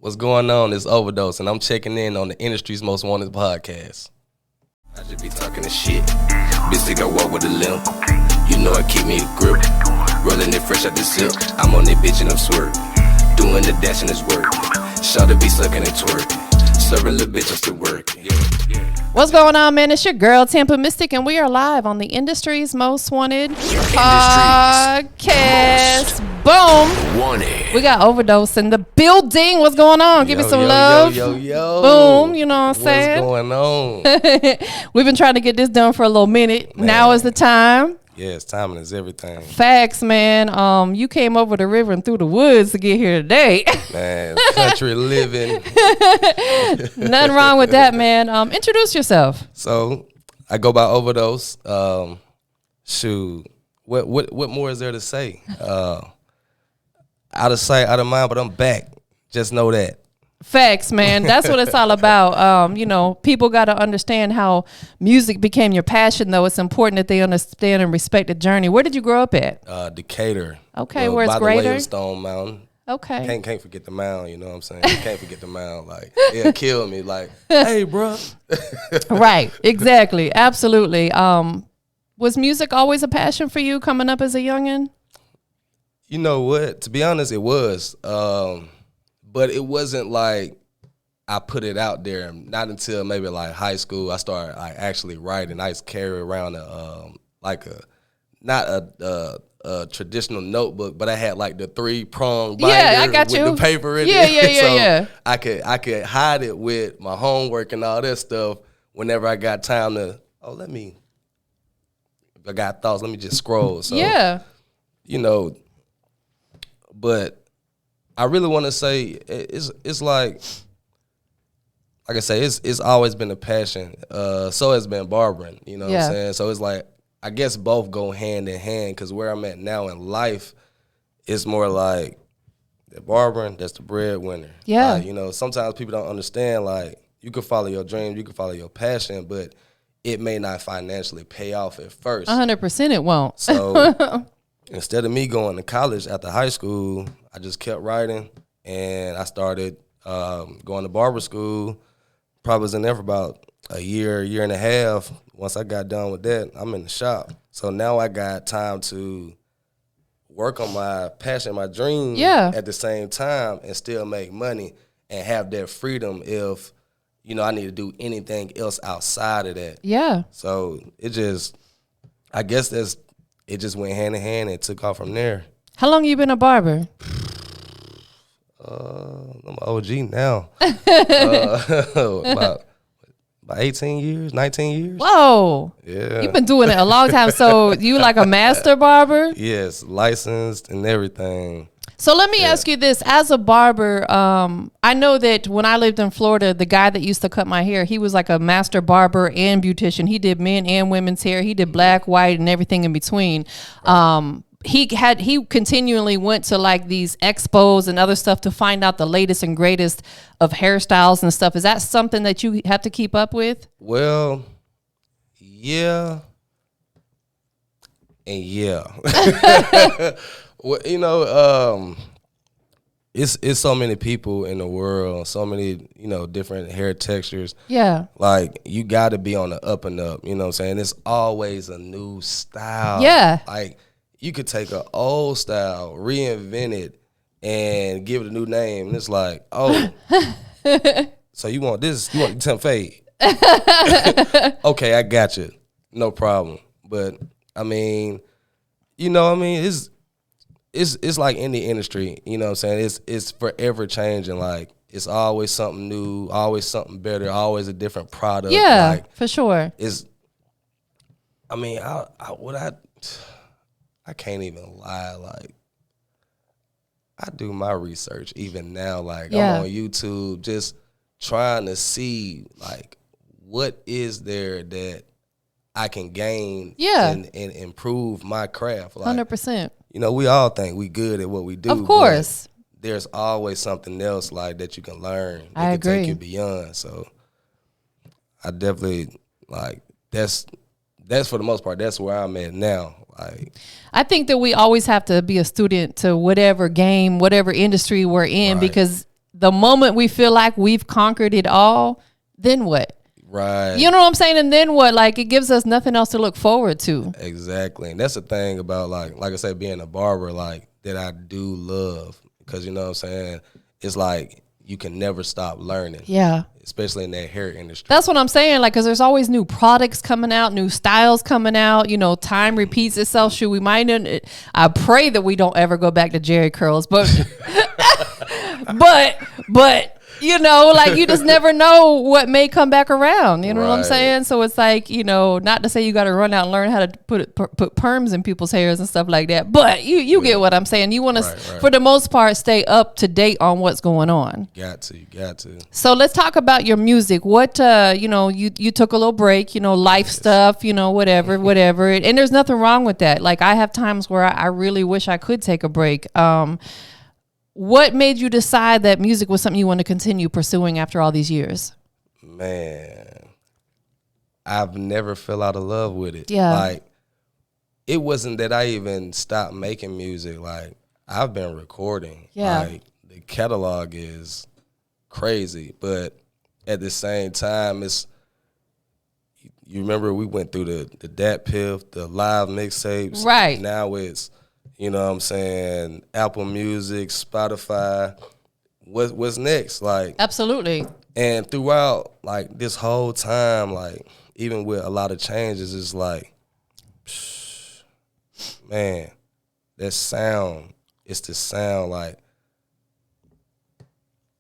What's going on? It's Overdose, and I'm checking in on the industry's most wanted podcast. I just be talking the shit. Bitch, think I walk with a limp. You know I keep me a grip. Rolling it fresh out the silk. I'm on that bitch and I'm swerving. Doing the dash and it's work. Shawty be sucking and twerking. Serving little bitches to work. What's going on, man? It's your girl, TampaMystic, and we are live on the industry's most wanted podcast. Boom. Wanted. We got Overdose in the building. What's going on? Give me some love. Boom. You know what I'm saying? What's going on? We've been trying to get this done for a little minute. Man. Now is the time. Yes, timing is everything. Facts, man. You came over the river and through the woods to get here today. Man, country living. Nothing wrong with that, man. Introduce yourself. So, I go by Overdose. Shoot, what more is there to say? Out of sight, out of mind, but I'm back. Just know that. Facts, man. That's what it's all about. People got to understand how music became your passion, though. It's important that they understand and respect the journey. Where did you grow up at? Decatur. Okay, where it's by greater? the way of Stone Mountain. Okay. Can't forget the mound, you know what I'm saying? Can't forget the mound. Like, it'll kill me. Like, hey, bro. Right. Exactly. Absolutely. Was music always a passion for you coming up as a youngin'? You know what? To be honest, it was. But it wasn't like I put it out there. Not until maybe like high school, I started like actually writing. I used to carry around not a traditional notebook, but I had like the 3-prong binder I got with you. the paper in Yeah, it. yeah. I could hide it with my homework and all that stuff whenever I got time to. If I got thoughts, let me just scroll. So but I really want to say it's like I say, it's always been a passion. So has been barbering, you know what I'm saying? So it's like, I guess both go hand in hand, because where I'm at now in life, it's more like the barbering, that's the breadwinner. Yeah. Sometimes people don't understand, like, you can follow your dreams, you can follow your passion, but it may not financially pay off at first. 100% it won't. So instead of me going to college after high school, I just kept writing, and I started going to barber school. Probably was in there for about a year and a half. Once I got done with that, I'm in the shop. So now I got time to work on my passion, my dream at the same time, and still make money and have that freedom if, I need to do anything else outside of that. Yeah. So it just went hand in hand and took off from there. How long you been a barber? I'm OG now. About 18 years, 19 years. Whoa. Yeah. You've been doing it a long time. So you like a master barber? Yes, licensed and everything. So let me ask you this. As a barber, I know that when I lived in Florida, the guy that used to cut my hair, he was like a master barber and beautician. He did men and women's hair. He did black, white, and everything in between. He continually went to like these expos and other stuff to find out the latest and greatest of hairstyles and stuff. Is that something that you have to keep up with? Well, yeah. And yeah. Well, it's so many people in the world, so many, different hair textures. Yeah. Like, you got to be on the up and up, you know what I'm saying? It's always a new style. Yeah. Like, you could take an old style, reinvent it, and give it a new name. And it's like, so you want this? You want the temp fade? Okay, I got you. No problem. But, it's like in the industry, you know what I'm saying? It's forever changing. Like, it's always something new, always something better, always a different product. Yeah, like, for sure. I can't even lie. Like, I do my research even now. Like, I'm on YouTube just trying to see, like, what is there that I can gain and improve my craft. Like, 100%. We all think we good at what we do. Of course. There's always something else, like, that you can learn. I agree. Can take you beyond. So I definitely, like, that's for the most part, that's where I'm at now. Like, I think that we always have to be a student to whatever game, whatever industry we're in, because the moment we feel like we've conquered it all, then what? Right. You know what I'm saying? And then what? Like, it gives us nothing else to look forward to. Exactly. And that's the thing about, like I said, being a barber, like, that I do love. Because, you know what I'm saying? It's like you can never stop learning. Yeah. Especially in that hair industry. That's what I'm saying. Like, because there's always new products coming out, new styles coming out. You know, time repeats itself. Shoot, we might. I pray that we don't ever go back to Jerry curls, but, but. You know, like, you just never know what may come back around. You know what I'm saying? So it's like, you know, not to say you got to run out and learn how to put perms in people's hairs and stuff like that. But you get what I'm saying. You want to, for the most part, stay up to date on what's going on. You got to. So let's talk about your music. What, you know, you took a little break, you know, life stuff, you know, whatever. And there's nothing wrong with that. Like, I have times where I really wish I could take a break. What made you decide that music was something you want to continue pursuing after all these years? Man, I've never fell out of love with it. Yeah. Like, it wasn't that I even stopped making music. Like, I've been recording. Yeah. Like, the catalog is crazy. But at the same time, it's, you remember we went through the Dat Piff, the live mixtapes. Right. Now it's, you know what I'm saying, Apple Music, Spotify. What's next? Like, absolutely. And throughout, like, this whole time, like, even with a lot of changes, it's like, man, that sound, it's the sound. Like,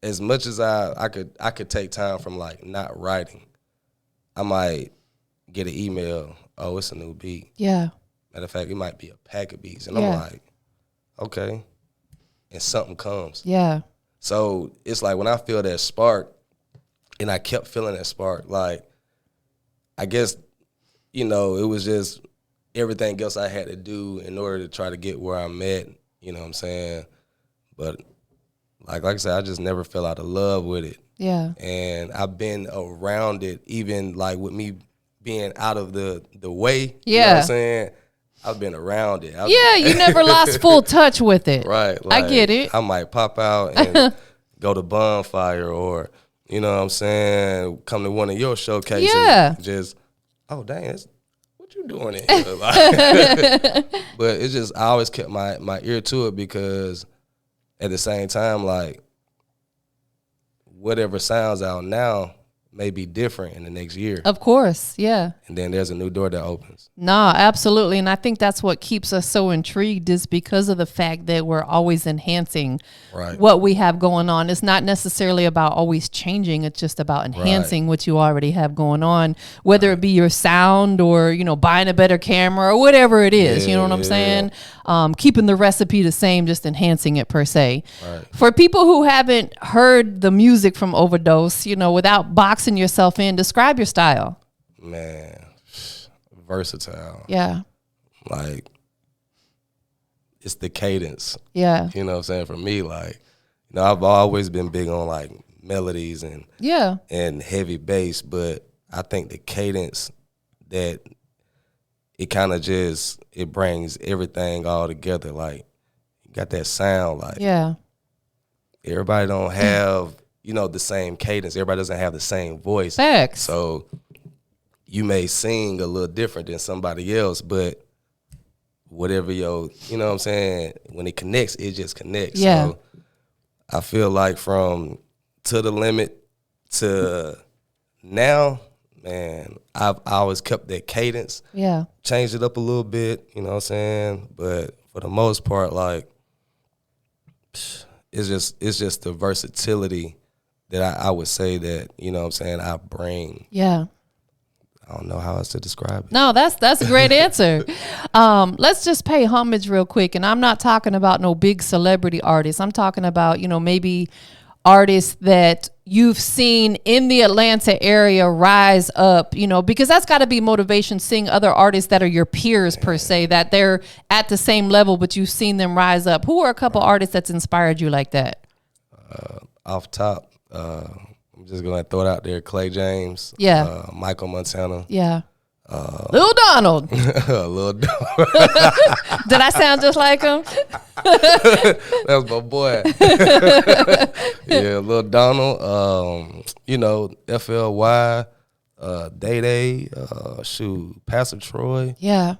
as much as I could take time from, like, not writing, I might get an email, oh, it's a new beat. Yeah. Matter of fact, it might be a pack of beats. And I'm like, okay. And something comes. Yeah. So it's like when I feel that spark, and I kept feeling that spark, like, I guess, you know, it was just everything else I had to do in order to try to get where I'm at, you know what I'm saying? But like I said, I just never fell out of love with it. Yeah. And I've been around it, even like with me being out of the way, you know what I'm saying? I've been around it. You never lost full touch with it. Right. Like, I get it. I might pop out and go to Bonfire or, you know what I'm saying, come to one of your showcases. Yeah. Just, oh, dang, what you doing in here? Like, but it's just, I always kept my ear to it because at the same time, like, whatever sounds out now may be different in the next year. Of course, yeah. And then there's a new door that opens. No, absolutely. And I think that's what keeps us so intrigued is because of the fact that we're always enhancing what we have going on. It's not necessarily about always changing. It's just about enhancing what you already have going on, whether it be your sound or, you know, buying a better camera or whatever it is. You know what I'm saying? Keeping the recipe the same, just enhancing it per se. For people who haven't heard the music from Ovadoze, you know, without boxing yourself in, describe your style. Man, versatile. Yeah. Like, it's the cadence. Yeah. You know what I'm saying? For me, like, you know, I've always been big on, like, melodies and heavy bass, but I think the cadence that it kind of just, it brings everything all together. Like, you got that sound, like, everybody don't have, you know, the same cadence. Everybody doesn't have the same voice. Facts. So you may sing a little different than somebody else, but whatever you know what I'm saying, when it connects, it just connects. Yeah. So I feel like from To the Limit to now, man, I always kept that cadence. Yeah. Changed it up a little bit, you know what I'm saying? But for the most part, like, it's just the versatility that I would say that, you know what I'm saying, I bring. Yeah. I don't know how else to describe it. No, that's a great answer. Let's just pay homage real quick. And I'm not talking about no big celebrity artists. I'm talking about, you know, maybe artists that you've seen in the Atlanta area rise up, you know, because that's got to be motivation, seeing other artists that are your peers per se, that they're at the same level, but you've seen them rise up. Who are a couple artists that's inspired you like that? Off top, I'm just going to throw it out there. Clay James. Yeah. Michael Montana. Yeah. Lil Donald. Lil Donald. Did I sound just like him? That's my boy. Yeah, Lil Donald. You know, FLY, Day Day, shoot, Pastor Troy. Yeah.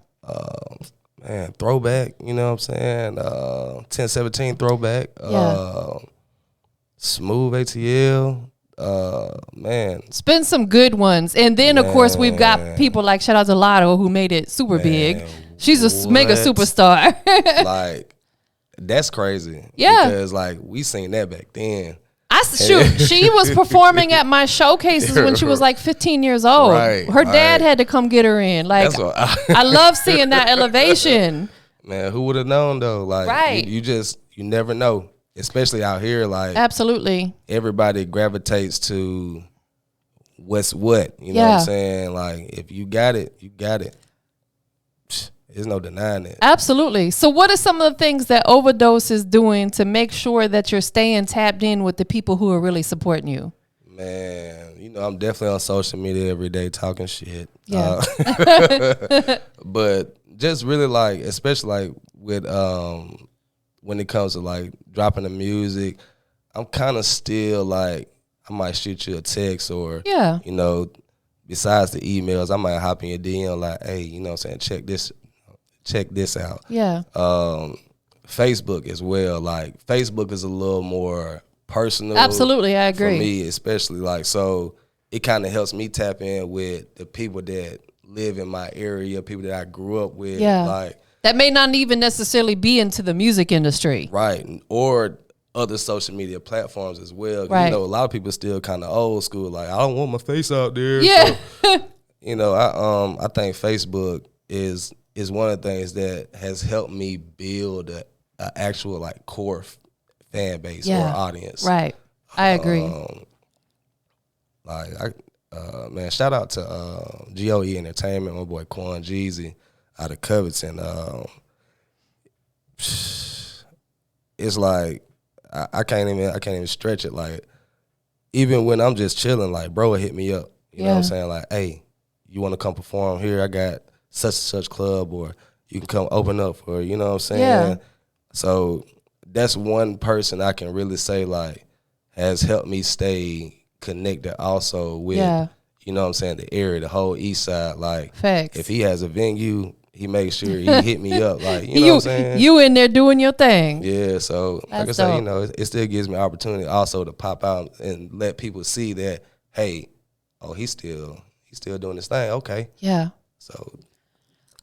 Man, throwback, you know what I'm saying? 1017 throwback. Yeah. Smooth ATL. Man. It's been some good ones. And then, of course, we've got people like, shout out to Lotto, who made it super big. She's a mega superstar. Like, that's crazy. Yeah. Because, like, we seen that back then. She was performing at my showcases when she was like 15 years old. Right, her dad had to come get her in. Like, that's what I love seeing that elevation. Man, who would have known though? Like, right. you never know, especially out here. Like, absolutely, everybody gravitates to what's what. You know what I'm saying? Like, if you got it, you got it. There's no denying it. Absolutely. So what are some of the things that Ovadoze is doing to make sure that you're staying tapped in with the people who are really supporting you? Man, you know, I'm definitely on social media every day talking shit. Yeah. But just really like, especially like with when it comes to like dropping the music, I'm kind of still like, I might shoot you a text or, you know, besides the emails, I might hop in your DM like, hey, you know what I'm saying, check this out. Yeah. Facebook as well. Like, Facebook is a little more personal. Absolutely, I agree. For me, especially, like, so it kind of helps me tap in with the people that live in my area, people that I grew up with. Yeah. Like, that may not even necessarily be into the music industry. Right. Or other social media platforms as well. Right. You know, a lot of people still kind of old school. Like, I don't want my face out there. Yeah. So, you know, I think Facebook is one of the things that has helped me build a actual like core fan base or audience. Right. I agree. Man, shout out to GOE Entertainment, my boy Quan Jeezy out of Covington. It's like I can't even stretch it. Like, even when I'm just chilling, like, bro will hit me up. You know what I'm saying? Like, hey, you want to come perform here? I got such and such club, or you can come open up for, you know what I'm saying? Yeah. So that's one person I can really say like has helped me stay connected also with, you know what I'm saying, the area, the whole east side. Like, facts. If he has a venue, he makes sure he hit me up. Like, you know what I'm saying? You in there doing your thing. Yeah, so like I say, you know, it still gives me opportunity also to pop out and let people see that, hey, oh, he's still doing this thing. Okay. Yeah. So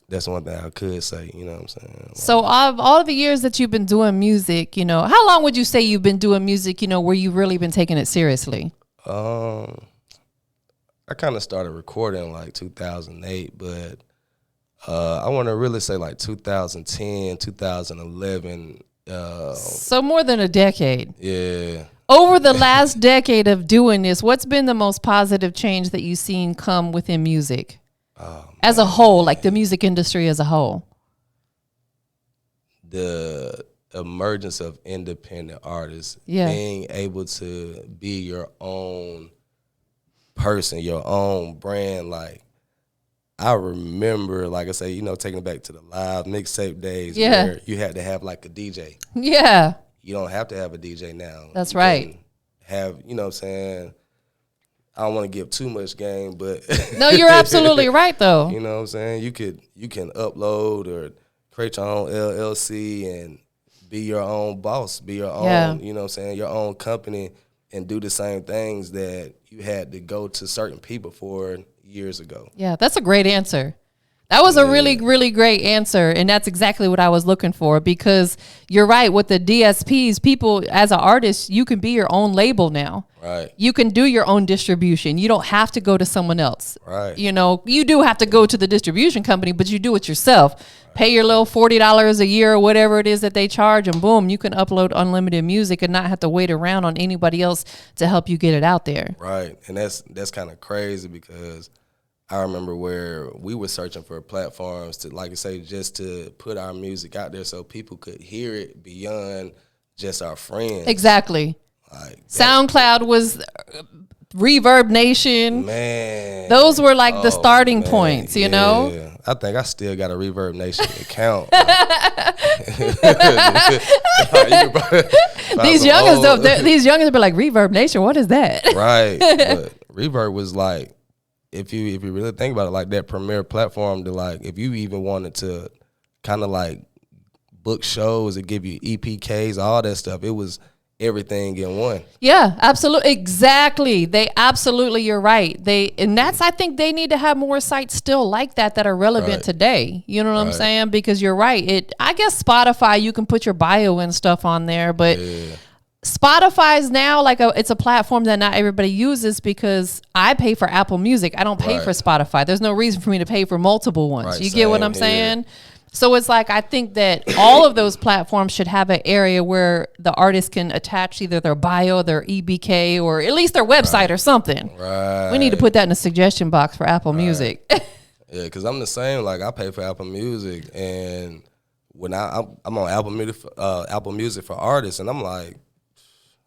that's one thing I could say, you know what I'm saying? So of all the years that you've been doing music, you know, how long would you say you've been doing music, you know, where you've really been taking it seriously? I kind of started recording like 2008, but I want to really say like 2010, 2011. So more than a decade. Yeah. Over the last decade of doing this, what's been the most positive change that you've seen come within music? As a whole, like the music industry as a whole? The emergence of independent artists, being able to be your own person, your own brand. Like, I remember, like I say, you know, taking it back to the live mixtape days where you had to have like a DJ. Yeah. You don't have to have a DJ now. That's you right. Have, you know what I'm saying? I don't want to give too much game, but no, you're absolutely right though. You know what I'm saying? You can upload or create your own LLC and be your own boss, be your own, you know what I'm saying, your own company, and do the same things that you had to go to certain people for years ago. Yeah, that's a great answer. That was a really, really great answer, and that's exactly what I was looking for, because you're right, with the DSPs, people, as an artist, you can be your own label now. Right. You can do your own distribution. You don't have to go to someone else. Right. You know, you do have to go to the distribution company, but you do it yourself. Right. Pay your little $40 a year or whatever it is that they charge, and boom, you can upload unlimited music and not have to wait around on anybody else to help you get it out there. Right, and that's kind of crazy, because I remember where we were searching for platforms to, like I say, just to put our music out there so people could hear it beyond just our friends. Exactly. Like SoundCloud was Reverb Nation. Man. Those were like the starting points, you know? I think I still got a Reverb Nation account. These youngins be like, Reverb Nation, what is that? Right. But Reverb was like, if you really think about it, like that premier platform to like, if you even wanted to kind of like book shows and give you EPKs, all that stuff, it was everything in one. Yeah, absolutely. Exactly. You're right. I think they need to have more sites still like that are relevant today. You know what I'm saying? Because you're right. I guess Spotify, you can put your bio and stuff on there, but Spotify's now it's a platform that not everybody uses because I pay for Apple Music. I don't pay for Spotify. There's no reason for me to pay for multiple ones. You get what I'm saying? So it's like, I think that all of those platforms should have an area where the artist can attach either their bio, their EBK, or at least their website or something. Right. We need to put that in the suggestion box for Apple Music. Yeah, because I'm the same. Like, I pay for Apple Music, and when I'm on Apple Music for artists, and I'm like,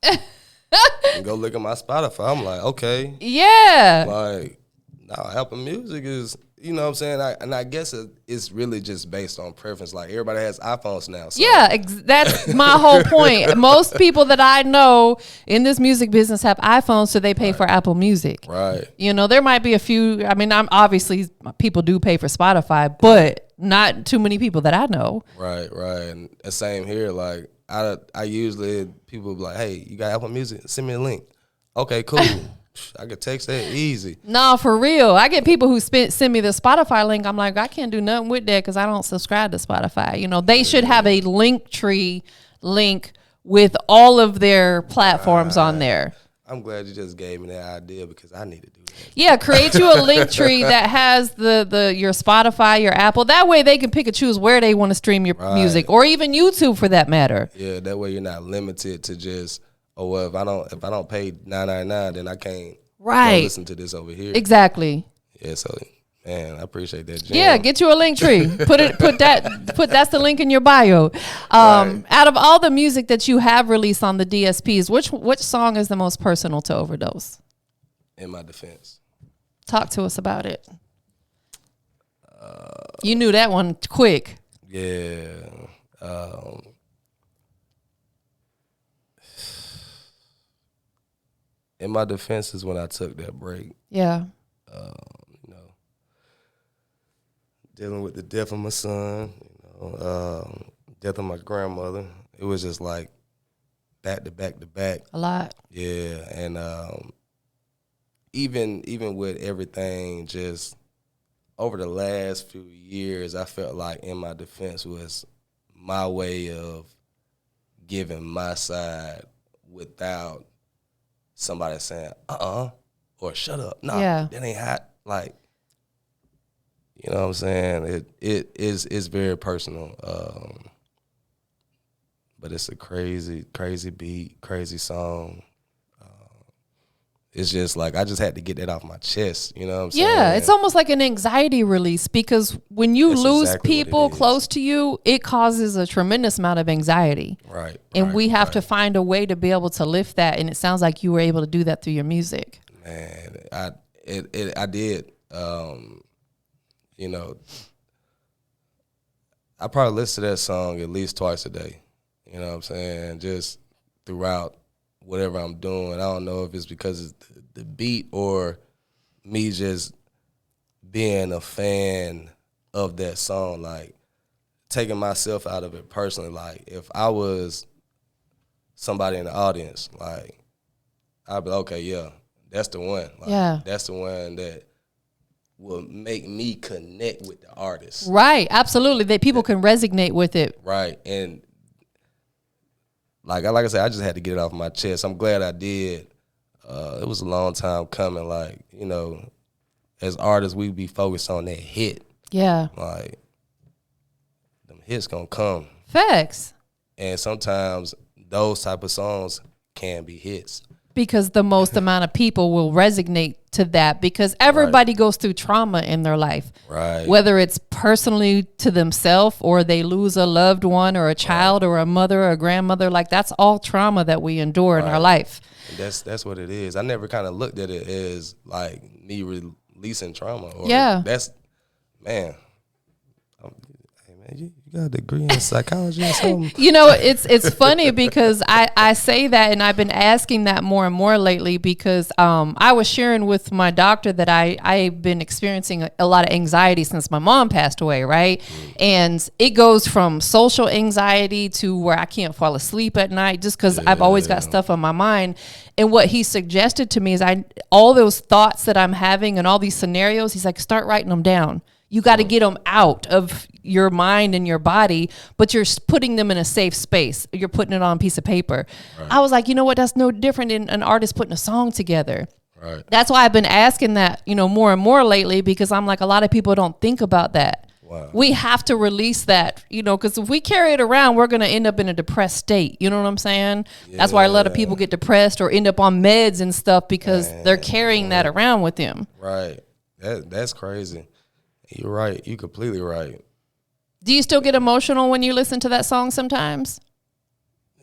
and go look at my Spotify. I'm like, okay. Yeah. Like, no, Apple Music is, you know what I'm saying? I guess it's really just based on preference. Like, everybody has iPhones now. So. Yeah, that's my whole point. Most people that I know in this music business have iPhones, so they pay for Apple Music. Right. You know, there might be a few. I mean, obviously people do pay for Spotify, but not too many people that I know. Right. And the same here. Like, I usually, people be like, hey, you got Apple Music? Send me a link. Okay, cool. I could text that easy. No, for real. I get people who send me the Spotify link. I'm like, I can't do nothing with that because I don't subscribe to Spotify. You know, they should have a Linktree link with all of their platforms on there. I'm glad you just gave me that idea because I need to do that. Yeah, create you a Linktree that has your Spotify, your Apple. That way they can pick and choose where they want to stream your music, or even YouTube for that matter. Yeah, that way you're not limited to just, oh, well, if I don't pay $9.99, then I can't listen to this over here. Exactly. Yeah, so man, I appreciate that, Jim. Yeah, get you a Linktree. That's the link in your bio. Out of all the music that you have released on the DSPs, which song is the most personal to Overdose? In My Defense. Talk to us about it. You knew that one quick. Yeah. In My Defense is when I took that break. Yeah. You know, dealing with the death of my son, death of my grandmother. It was just like back to back to back. A lot. Yeah, and even with everything, just over the last few years, I felt like In My Defense was my way of giving my side without somebody saying, or shut up. No, that ain't hot. Like, you know what I'm saying? It's very personal. But it's a crazy beat, crazy song. It's just like, I just had to get that off my chest, you know what I'm saying? Yeah, it's almost like an anxiety release because when you lose people close to you, it causes a tremendous amount of anxiety. Right. And we have to find a way to be able to lift that, and it sounds like you were able to do that through your music. Man, I did. You know, I probably listen to that song at least twice a day. You know what I'm saying? Just throughout whatever I'm doing. I don't know if it's because it's the beat or me just being a fan of that song, like taking myself out of it personally. Like, if I was somebody in the audience, like, I'd be like, okay, yeah, that's the one. Like, that's the one that will make me connect with the artist. Right, absolutely. That people can resonate with it. Right, and like I said, I just had to get it off my chest. I'm glad I did. It was a long time coming. Like, you know, as artists, we be focused on that hit. Yeah. Like, them hits gonna come. Facts. And sometimes those type of songs can be hits. Because the most amount of people will resonate to that, because everybody goes through trauma in their life, right? Whether it's personally to themselves or they lose a loved one or a child or a mother or a grandmother. Like, that's all trauma that we endure in our life. And that's what it is. I never kind of looked at it as like me releasing trauma. Or that's, man. Hey man, you got a degree in psychology or something? You know, it's funny because I say that, and I've been asking that more and more lately, because I was sharing with my doctor that I've been experiencing a lot of anxiety since my mom passed away, right? And it goes from social anxiety to where I can't fall asleep at night just because I've always got stuff on my mind. And what he suggested to me is all those thoughts that I'm having and all these scenarios, he's like, start writing them down. You got to get them out of your mind and your body, but you're putting them in a safe space. You're putting it on a piece of paper. Right. I was like, you know what? That's no different than an artist putting a song together. Right. That's why I've been asking that, more and more lately, because I'm like, a lot of people don't think about that. Wow. We have to release that, because if we carry it around, we're going to end up in a depressed state. You know what I'm saying? Yeah. That's why a lot of people get depressed or end up on meds and stuff, because they're carrying that around with them. Right. That's crazy. You're right. You're completely right. Do you still get emotional when you listen to that song sometimes?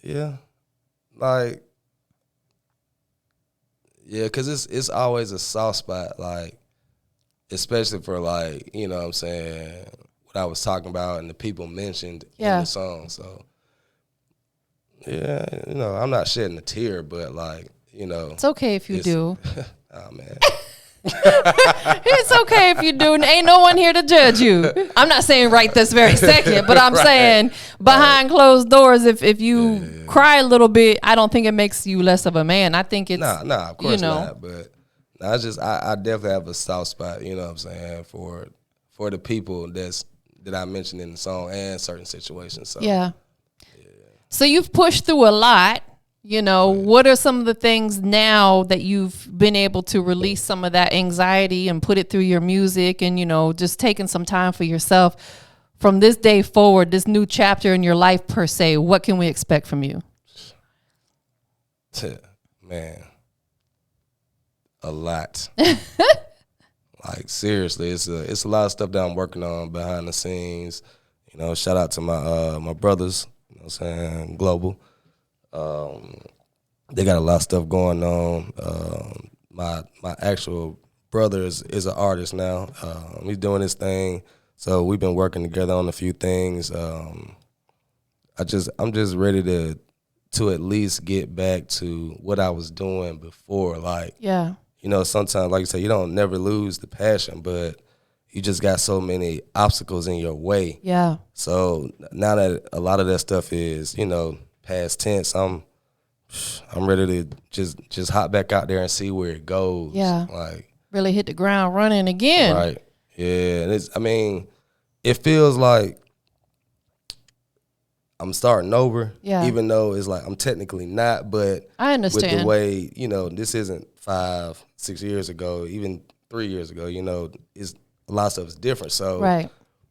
Yeah. Because it's always a soft spot, like, especially for, like, what I'm saying, what I was talking about and the people mentioned in the song. So, yeah, I'm not shedding a tear, but, like, It's okay if you do. Oh, man. It's okay if you do. Ain't no one here to judge you. I'm not saying right this very second, but I'm saying behind closed doors, if you cry a little bit, I don't think it makes you less of a man. I think it's of course not. But I definitely have a soft spot. You know what I'm saying, for the people that I mentioned in the song and certain situations. So yeah. So you've pushed through a lot. What are some of the things now that you've been able to release some of that anxiety and put it through your music, and, just taking some time for yourself from this day forward, this new chapter in your life per se? What can we expect from you? Man, a lot. Like, seriously, it's a lot of stuff that I'm working on behind the scenes. Shout out to my brothers, I'm saying, Global. They got a lot of stuff going on. My actual brother is an artist now. He's doing his thing, so we've been working together on a few things. I'm just ready to at least get back to what I was doing before. Like, sometimes, like you say, you don't never lose the passion, but you just got so many obstacles in your way. Yeah. So now that a lot of that stuff is, past tense, I'm ready to just hop back out there and see where it goes. Yeah. Like, really hit the ground running again. Right. Yeah. And it feels like I'm starting over. Yeah. Even though it's like I'm technically not, but I understand. With the way, this isn't 5-6 years ago, even 3 years ago, it's a lot of stuff is different. So right.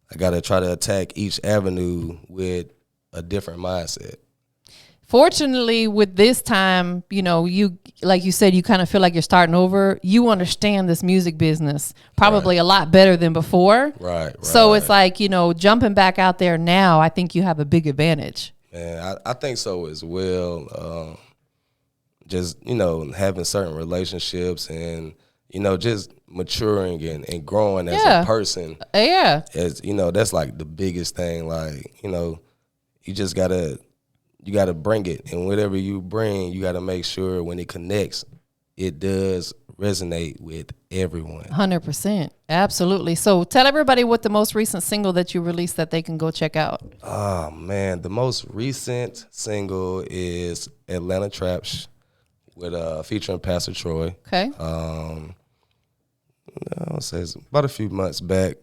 I gotta try to attack each avenue with a different mindset. Fortunately, with this time, you, like you said, you kind of feel like you're starting over. You understand this music business probably a lot better than before. Right. So it's like, jumping back out there now, I think you have a big advantage. Man, I think so as well. Just, having certain relationships and, just maturing and growing as a person. Yeah. As, that's like the biggest thing. Like, you just you got to bring it. And whatever you bring, you got to make sure when it connects, it does resonate with everyone. 100%. Absolutely. So tell everybody what the most recent single that you released that they can go check out. Oh, man. The most recent single is Atlanta Traps with featuring Pastor Troy. Okay. I'll say it's about a few months back.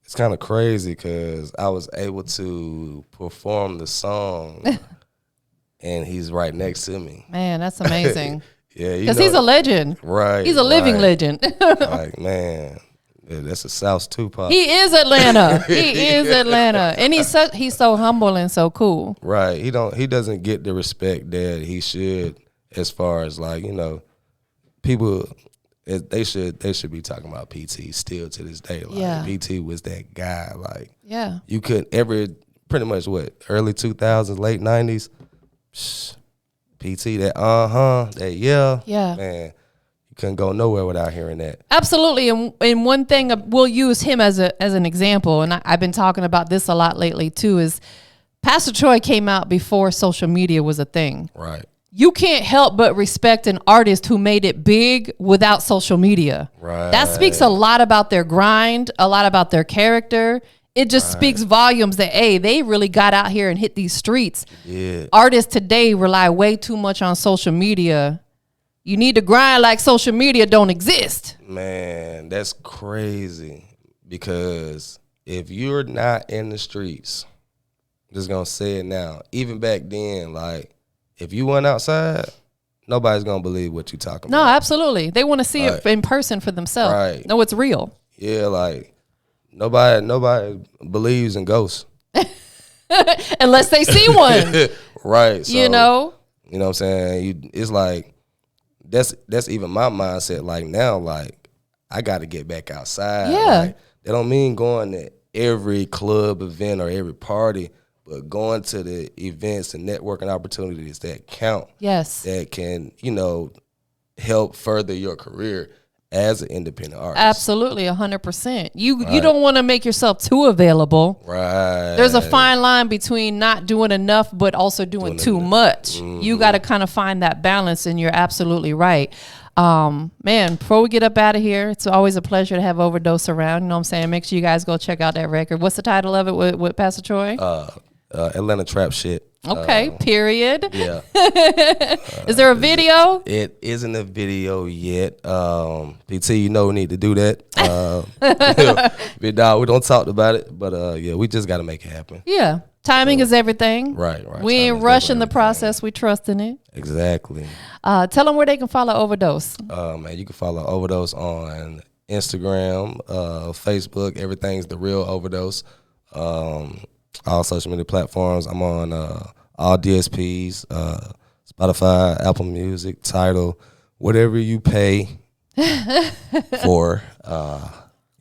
It's kind of crazy because I was able to perform the song and he's right next to me. Man, that's amazing. Yeah, because he's a legend. Right. He's a living legend. Like, man, that's a South Tupac. He is Atlanta. He is Atlanta. And he's so humble and so cool. Right. He doesn't get the respect that he should, as far as, like, people, they should be talking about PT still to this day. Like PT was that guy. Like you could pretty much early 2000s, late 90s. PT that man. Couldn't go nowhere without hearing that. Absolutely. And one thing, we'll use him as an example, and I've been talking about this a lot lately too, is Pastor Troy came out before social media was a thing. Right. You can't help but respect an artist who made it big without social media. Right. That speaks a lot about their grind, a lot about their character. It just speaks volumes that, hey, they really got out here and hit these streets. Yeah. Artists today rely way too much on social media. You need to grind like social media don't exist. Man, that's crazy. Because if you're not in the streets, I'm just going to say it now. Even back then, like, if you went outside, nobody's going to believe what you're talking about. No, absolutely. They want to see it in person for themselves. Right. No, it's real. Yeah, like, nobody believes in ghosts. Unless they see one. Right. So, you know? You know what I'm saying? It's like, that's even my mindset. Like now, like I got to get back outside. Yeah. Like, that don't mean going to every club event or every party, but going to the events and networking opportunities that count. Yes. That can, help further your career as an independent artist. Absolutely, 100%. You don't want to make yourself too available. Right. There's a fine line between not doing enough but also doing too much. Mm-hmm. You got to kind of find that balance, and you're absolutely right. Man, before we get up out of here, it's always a pleasure to have Overdose around. You know what I'm saying? Make sure you guys go check out that record. What's the title of it with Pastor Troy? Atlanta Trap Shit. Okay, period. Yeah. Is there a video? It isn't a video yet. PT, we need to do that. We don't talk about it, but we just got to make it happen. Yeah. Timing is everything. Right. We ain't rushing the process. We trust in it. Exactly. Tell them where they can follow Overdose. Man, you can follow Overdose on Instagram, Facebook. Everything's The Real Overdose. All social media platforms. I'm on all DSPs, Spotify, Apple Music, Tidal, whatever you pay for.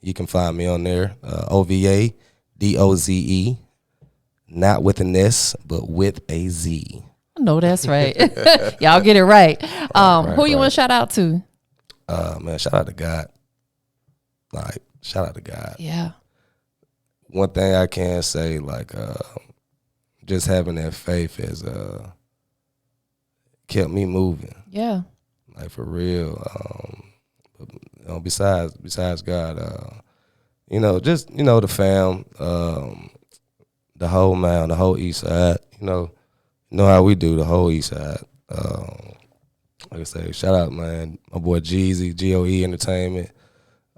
You can find me on there. OVADOZE, not with an S, but with a Z. I know that's right. Y'all get it right. Who you want to shout out to? Man, shout out to God. Like, shout out to God. Yeah. One thing I can say, like, just having that faith has kept me moving. Yeah. Like, for real. Besides God, just, the fam, the whole mound, the whole east side, you know how we do, the whole east side. Like I say, shout out, man, my boy Jeezy, GOE Entertainment,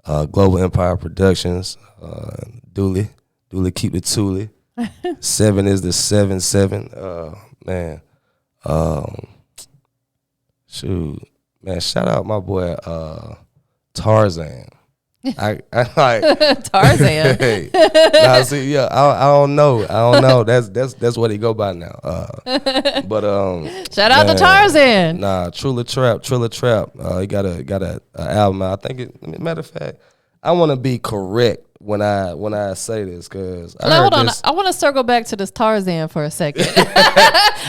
Global Empire Productions, Dooley keep it Thule. 7 is the 7-7. Man. Shoot. Man, shout out my boy Tarzan. I like Tarzan. Hey, nah, see, yeah, I don't know. That's what he go by now. But shout out to Tarzan. Nah, Trilla Trap. He got a album out. I think matter of fact, I want to be correct when I say this, because hold on. I want to circle back to this Tarzan for a second.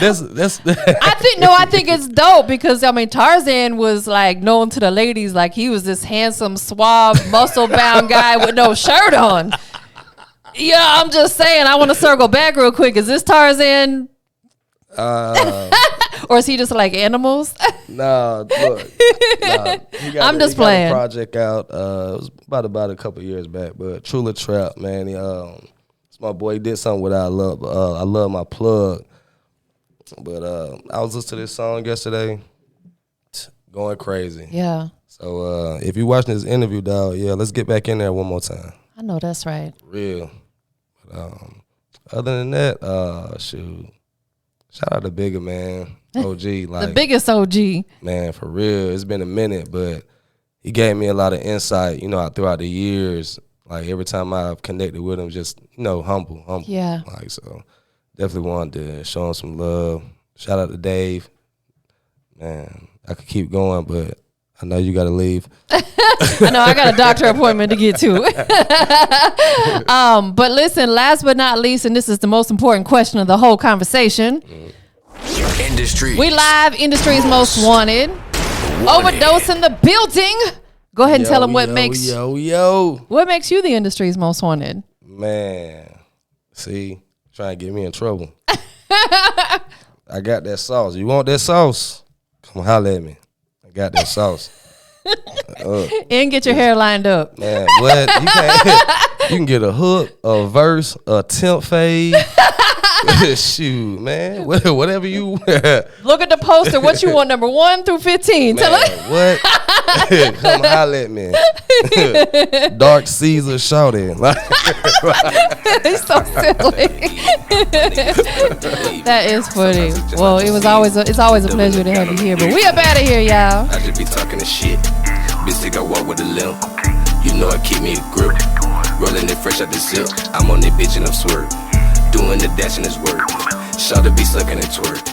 That's I think it's dope because Tarzan was like known to the ladies, like he was this handsome, suave, muscle bound guy with no shirt on. Yeah, I'm just saying. I want to circle back real quick. Is this Tarzan? Or is he just like animals? Nah, look. I'm just playing. Got a project out. It was about a couple years back, but Trilla Trap, man. It's my boy. He did something with I love my plug. But I was listening to this song yesterday, going crazy. Yeah. So if you're watching this interview, dog, let's get back in there one more time. I know that's right. Real. But, other than that, shoot. Shout out to Bigger, man. OG. Like, the biggest OG. Man, for real. It's been a minute, but he gave me a lot of insight, throughout the years. Like, every time I've connected with him, just, humble. Yeah. Like, so definitely wanted to show him some love. Shout out to Dave. Man, I could keep going, but I know you got to leave. I know I got a doctor appointment to get to. But listen, last but not least, and this is the most important question of the whole conversation. Industry. We live, Industry's Most Wanted. Overdose in the building. Go ahead and tell them what makes you the Industry's Most Wanted. Man, see, trying to get me in trouble. I got that sauce. You want that sauce? Come holler at me. I got that sauce. And get your hair lined up. Man, what? You can get a hook, a verse, a temp fade. Shoot, man. Whatever you Look at the poster. What you want, number 1 through 15? Man, Tell us. what? Come holler at me. Dark Caesar shouted. It's so silly. That is funny. Well, it's always a pleasure to have you here. But we up out of here, y'all. I just be talking the shit. Bitch, think I walk with a limp. You know I keep me a grip. Rolling it fresh out the silk. I'm on that bitch and I'm swerving. Doing the dash and it's work. Shout to be sucking and twerk.